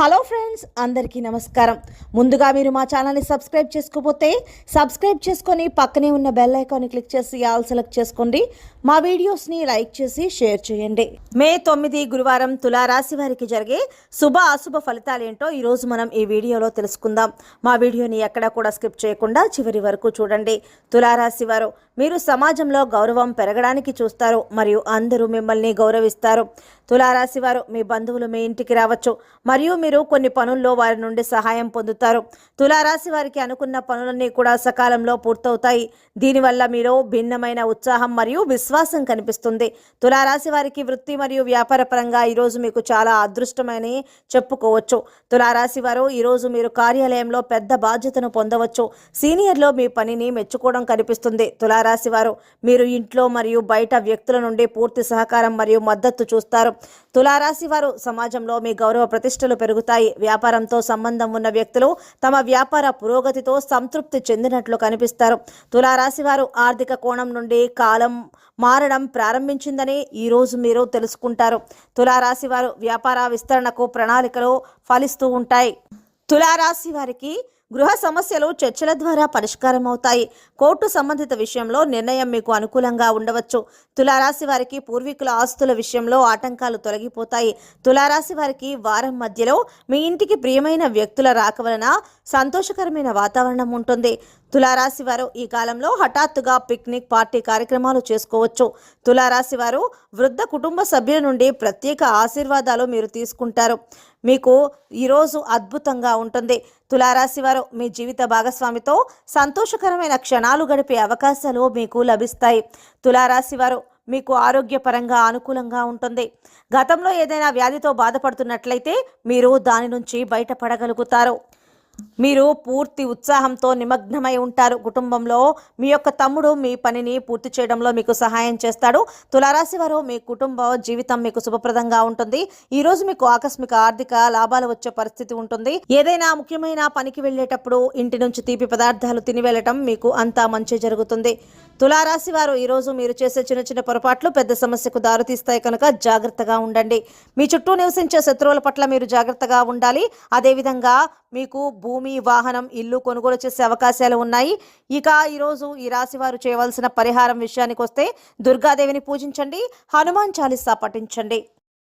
Hello friends, అందరికీ నమస్కారం. ముందుగా మీరు మా ఛానల్ని సబ్స్క్రైబ్ చేసుకోకపోతే సబ్స్క్రైబ్ చేసుకొని పక్కనే ఉన్న బెల్ ఐకాన్ని క్లిక్ చేసి ఆల్ సెలెక్ట్ చేసుకోండి. మా వీడియోస్ని లైక్ చేసి షేర్ చేయండి. మే 9 గురువారం తులారాశి వారికి జరిగే శుభ అశుభ ఫలితాలు ఏంటో ఈరోజు మనం ఈ వీడియోలో తెలుసుకుందాం. మా వీడియోని ఎక్కడా కూడా స్కిప్ చేయకుండా చివరి వరకు చూడండి. తులారాశి వారు, మీరు సమాజంలో గౌరవం పెరగడానికి చూస్తారు మరియు అందరూ మిమ్మల్ని గౌరవిస్తారు. తులారాశి వారు, మీ బంధువులు మీ ఇంటికి రావచ్చు మరియు మీరు కొన్ని పనుల్లో వారి నుండి సహాయం పొందుతారు. తులారాశి వారికి అనుకున్న పనులన్నీ కూడా సకాలంలో పూర్తవుతాయి. దీనివల్ల మీరు భిన్నమైన ఉత్సాహం మరియు విశ్వాసం కనిపిస్తుంది. తులారాశి వారికి వృత్తి మరియు వ్యాపార పరంగా ఈరోజు మీకు చాలా అదృష్టమని చెప్పుకోవచ్చు. తులారాశి వారు, ఈరోజు మీరు కార్యాలయంలో పెద్ద బాధ్యతను పొందవచ్చు. సీనియర్లో మీ పనిని మెచ్చుకోవడం కనిపిస్తుంది. తులారాశి వారు, మీరు ఇంట్లో మరియు బయట వ్యక్తుల నుండి పూర్తి సహకారం మరియు మద్దతు చూస్తారు. తులారాశి వారు, సమాజంలో మీ గౌరవ ప్రతిష్టలు పెరుగుతాయి. వ్యాపారంతో సంబంధం ఉన్న వ్యక్తులు తమ వ్యాపార పురోగతితో సంతృప్తి చెందినట్లు కనిపిస్తారు. తులారాశి వారు, ఆర్థిక కోణం నుండి కాలం మారడం ప్రారంభించిందని ఈరోజు మీరు తెలుసుకుంటారు. తులారాశి వారు, వ్యాపార విస్తరణకు ప్రణాళికలు ఫలిస్తూ ఉంటాయి. తులారాశి వారికి గృహ సమస్యలు చర్చల ద్వారా పరిష్కారం అవుతాయి. కోర్టు సంబంధిత విషయంలో నిర్ణయం మీకు అనుకూలంగా ఉండవచ్చు. తులారాశి వారికి పూర్వీకుల ఆస్తుల విషయంలో ఆటంకాలు తొలగిపోతాయి. తులారాశి వారికి వారం మధ్యలో మీ ఇంటికి ప్రియమైన వ్యక్తుల రాక వలన సంతోషకరమైన వాతావరణం ఉంటుంది. తులారాశి వారు, ఈ కాలంలో హఠాత్తుగా పిక్నిక్ పార్టీ కార్యక్రమాలు చేసుకోవచ్చు. తులారాశి వారు, వృద్ధ కుటుంబ సభ్యుల నుండి ప్రత్యేక ఆశీర్వాదాలు మీరు తీసుకుంటారు. మీకు ఈరోజు అద్భుతంగా ఉంటుంది. తులారాశి వారు, మీ జీవిత భాగస్వామితో సంతోషకరమైన క్షణాలు గడిపే అవకాశాలు మీకు లభిస్తాయి. తులారాశి వారు, మీకు ఆరోగ్యపరంగా అనుకూలంగా ఉంటుంది. గతంలో ఏదైనా వ్యాధితో బాధపడుతున్నట్లయితే మీరు దాని నుంచి బయటపడగలుగుతారు. మీరు పూర్తి ఉత్సాహంతో నిమగ్నమై ఉంటారు. కుటుంబంలో మీ యొక్క తమ్ముడు మీ పనిని పూర్తి చేయడంలో మీకు సహాయం చేస్తాడు. తులారాశి వారు, మీ కుటుంబ జీవితం మీకు శుభప్రదంగా ఉంటుంది. ఈరోజు మీకు ఆకస్మిక ఆర్థిక లాభాలు వచ్చే పరిస్థితి ఉంటుంది. ఏదైనా ముఖ్యమైన పనికి వెళ్ళేటప్పుడు ఇంటి నుంచి తీపి పదార్థాలు తిని వెళ్ళటం మీకు అంతా మంచి జరుగుతుంది. తులారాశి వారు, ఈరోజు మీరు చేసే చిన్న చిన్న పొరపాట్లు పెద్ద సమస్యకు దారితీస్తాయి కనుక జాగ్రత్తగా ఉండండి. మీ చుట్టూ నివసించే శత్రువుల పట్ల మీరు జాగ్రత్తగా ఉండాలి. అదేవిధంగా మీకు భూమి, వాహనం, ఇల్లు కొనుగోలు చేసే అవకాశాలు ఉన్నాయి. ఇక ఈరోజు ఈ రాశి వారు చేయవలసిన పరిహారం విషయానికి వస్తే దుర్గాదేవిని పూజించండి, హనుమాన్ చాలీసా పఠించండి.